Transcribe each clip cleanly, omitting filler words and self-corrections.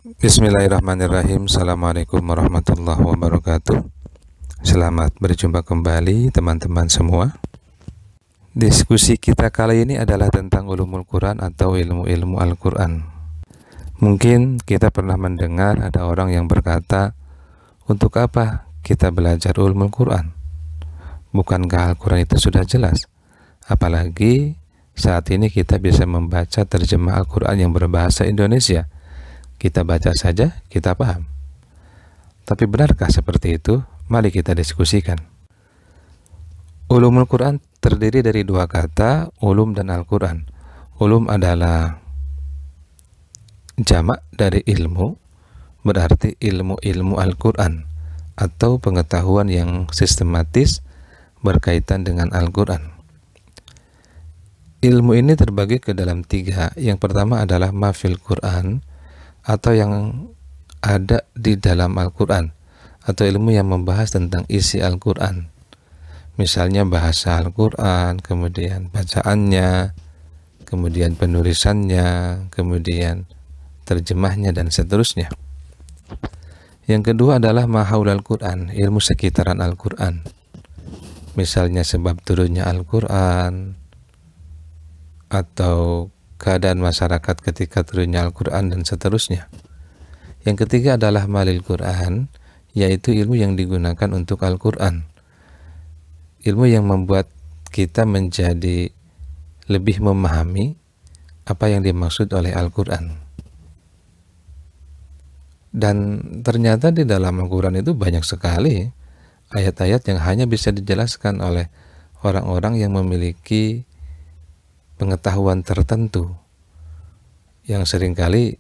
Bismillahirrahmanirrahim. Assalamualaikum warahmatullahi wabarakatuh. Selamat berjumpa kembali teman-teman semua. Diskusi kita kali ini adalah tentang ulumul Quran atau ilmu-ilmu Al-Quran. Mungkin kita pernah mendengar ada orang yang berkata, untuk apa kita belajar ulumul Quran? Bukankah Al-Quran itu sudah jelas? Apalagi saat ini kita bisa membaca terjemah Al-Quran yang berbahasa Indonesia. Kita baca saja, kita paham. Tapi benarkah seperti itu? Mari kita diskusikan. Ulumul Quran terdiri dari dua kata, ulum dan Al-Quran. Ulum adalah jamak dari ilmu, berarti ilmu-ilmu Al-Quran, atau pengetahuan yang sistematis berkaitan dengan Al-Quran. Ilmu ini terbagi ke dalam tiga. Yang pertama adalah mafil Quran, atau yang ada di dalam Al-Quran, atau ilmu yang membahas tentang isi Al-Quran, misalnya bahasa Al-Quran, kemudian bacaannya, kemudian penulisannya, kemudian terjemahnya, dan seterusnya. Yang kedua adalah mahaul Al-Quran, ilmu sekitaran Al-Quran, misalnya sebab turunnya Al-Quran, atau keadaan masyarakat ketika turunnya Al-Quran, dan seterusnya. Yang ketiga adalah malil Quran, yaitu ilmu yang digunakan untuk Al-Quran, ilmu yang membuat kita menjadi lebih memahami apa yang dimaksud oleh Al-Quran. Dan ternyata di dalam Al-Quran itu banyak sekali ayat-ayat yang hanya bisa dijelaskan oleh orang-orang yang memiliki pengetahuan tertentu, yang seringkali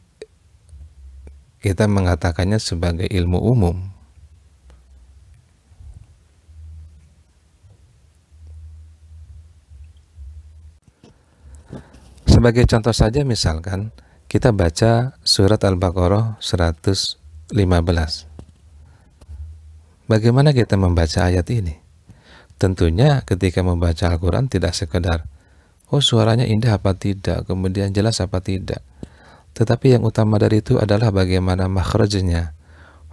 kita mengatakannya sebagai ilmu umum. Sebagai contoh saja, misalkan kita baca surat Al-Baqarah 115. Bagaimana kita membaca ayat ini? Tentunya ketika membaca Al-Quran tidak sekedar oh suaranya indah apa tidak, kemudian jelas apa tidak. Tetapi yang utama dari itu adalah bagaimana makhrajnya,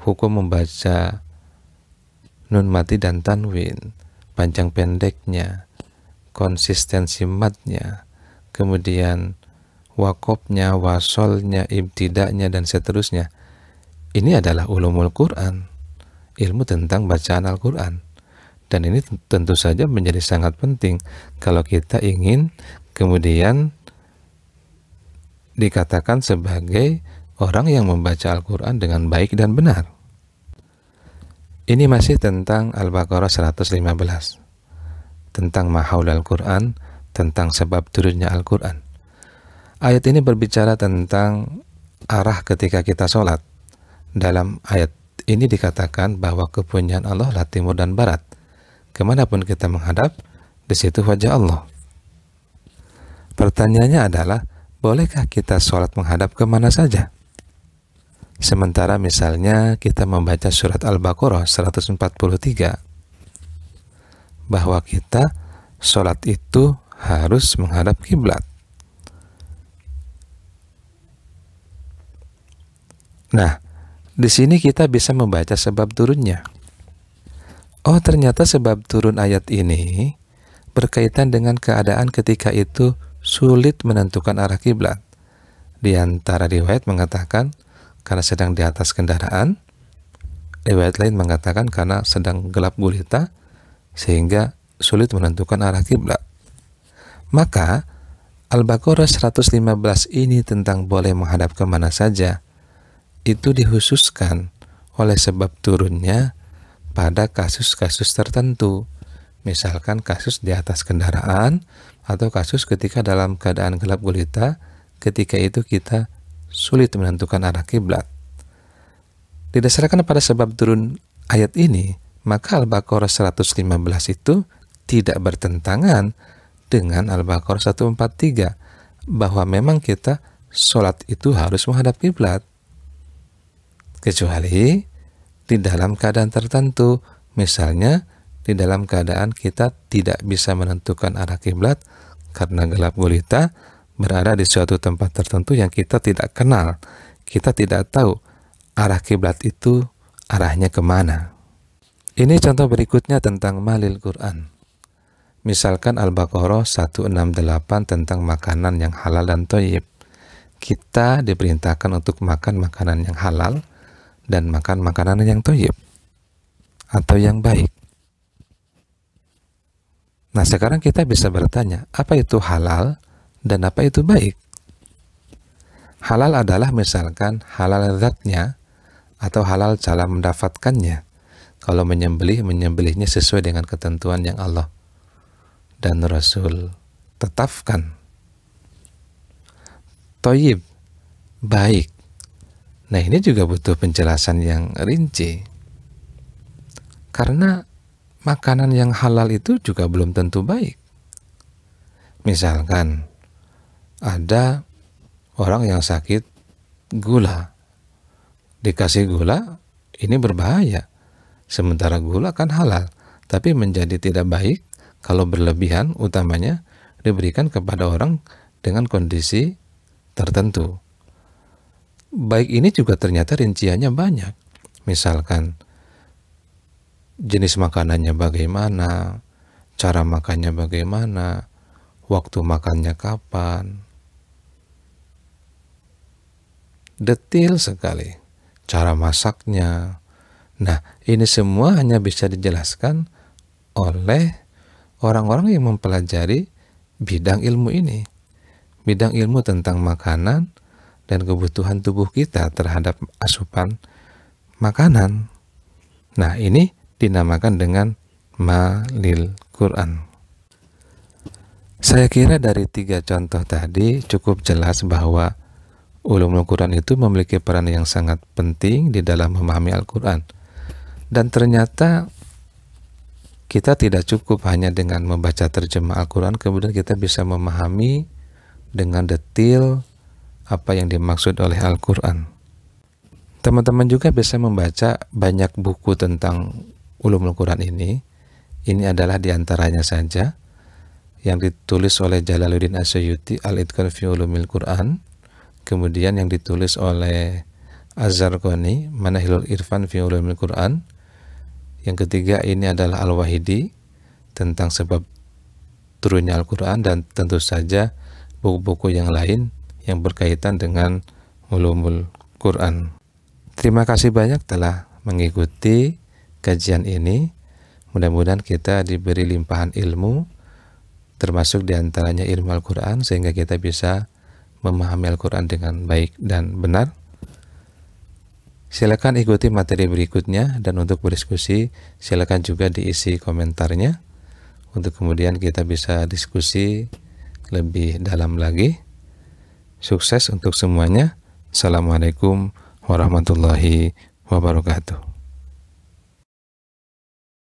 hukum membaca nun mati dan tanwin, panjang pendeknya, konsistensi matnya, kemudian wakofnya, wasolnya, ibtidaknya, dan seterusnya. Ini adalah ulumul Quran, ilmu tentang bacaan Al-Quran. Dan ini tentu saja menjadi sangat penting kalau kita ingin kemudian dikatakan sebagai orang yang membaca Al-Quran dengan baik dan benar. Ini masih tentang Al-Baqarah 115, tentang mahaul Al-Quran, tentang sebab turunnya Al-Quran. Ayat ini berbicara tentang arah ketika kita sholat. Dalam ayat ini dikatakan bahwa kepunyaan Allah lah timur dan barat. Kemanapun kita menghadap, di situ wajah Allah. Pertanyaannya adalah, bolehkah kita sholat menghadap kemana saja? Sementara misalnya kita membaca surat Al-Baqarah 143, bahwa kita sholat itu harus menghadap kiblat. Nah, di sini kita bisa membaca sebab turunnya. Oh, ternyata sebab turun ayat ini berkaitan dengan keadaan ketika itu sulit menentukan arah kiblat. Di antara riwayat mengatakan karena sedang di atas kendaraan, riwayat lain mengatakan karena sedang gelap gulita sehingga sulit menentukan arah kiblat. Maka Al-Baqarah 115 ini tentang boleh menghadap kemana saja, itu dikhususkan oleh sebab turunnya pada kasus-kasus tertentu, misalkan kasus di atas kendaraan, atau kasus ketika dalam keadaan gelap gulita, ketika itu kita sulit menentukan arah kiblat. Didasarkan pada sebab turun ayat ini, maka Al-Baqarah 115 itu tidak bertentangan dengan Al-Baqarah 143, bahwa memang kita sholat itu harus menghadap kiblat, kecuali di dalam keadaan tertentu, misalnya di dalam keadaan kita tidak bisa menentukan arah kiblat karena gelap gulita, berada di suatu tempat tertentu yang kita tidak kenal, kita tidak tahu arah kiblat itu arahnya kemana. Ini contoh berikutnya tentang malil Quran. Misalkan Al-Baqarah 168 tentang makanan yang halal dan thayyib. Kita diperintahkan untuk makan makanan yang halal dan makan makanan yang thayyib atau yang baik. Nah, sekarang kita bisa bertanya, apa itu halal dan apa itu baik? Halal adalah misalkan halal zatnya atau halal cara mendapatkannya. Kalau menyembelihnya sesuai dengan ketentuan yang Allah dan Rasul tetapkan. Thayyib, baik. Nah, ini juga butuh penjelasan yang rinci. Karena makanan yang halal itu juga belum tentu baik. Misalkan ada orang yang sakit gula, dikasih gula, ini berbahaya. Sementara gula kan halal, tapi menjadi tidak baik kalau berlebihan, utamanya diberikan kepada orang dengan kondisi tertentu. Baik ini juga ternyata rinciannya banyak. Misalkan jenis makanannya bagaimana, cara makannya bagaimana, waktu makannya kapan. Detail sekali cara masaknya. Nah, ini semua hanya bisa dijelaskan oleh orang-orang yang mempelajari bidang ilmu ini. Bidang ilmu tentang makanan dan kebutuhan tubuh kita terhadap asupan makanan. Nah, ini dinamakan dengan malil Quran. Saya kira dari 3 contoh tadi cukup jelas bahwa ulumul Quran itu memiliki peran yang sangat penting di dalam memahami Al-Quran. Dan ternyata kita tidak cukup hanya dengan membaca terjemah Al-Quran, kemudian kita bisa memahami dengan detail apa yang dimaksud oleh Al-Quran. Teman-teman juga bisa membaca banyak buku tentang ulumul Quran ini. Ini adalah diantaranya saja yang ditulis oleh Jalaluddin As-Suyuti, Al-Itqan fi Ulumil Quran. Kemudian yang ditulis oleh Az-Zarqani, Manahilul Irfan fi Ulumil Quran. Yang ketiga ini adalah Al-Wahidi tentang sebab turunnya Al-Quran, dan tentu saja buku-buku yang lain yang berkaitan dengan ulumul Quran. Terima kasih banyak telah mengikuti kajian ini. Mudah-mudahan kita diberi limpahan ilmu, termasuk diantaranya ilmu Al-Quran, sehingga kita bisa memahami Al-Quran dengan baik dan benar. Silakan ikuti materi berikutnya, dan untuk berdiskusi silakan juga diisi komentarnya untuk kemudian kita bisa diskusi lebih dalam lagi. Sukses untuk semuanya. Assalamualaikum warahmatullahi wabarakatuh.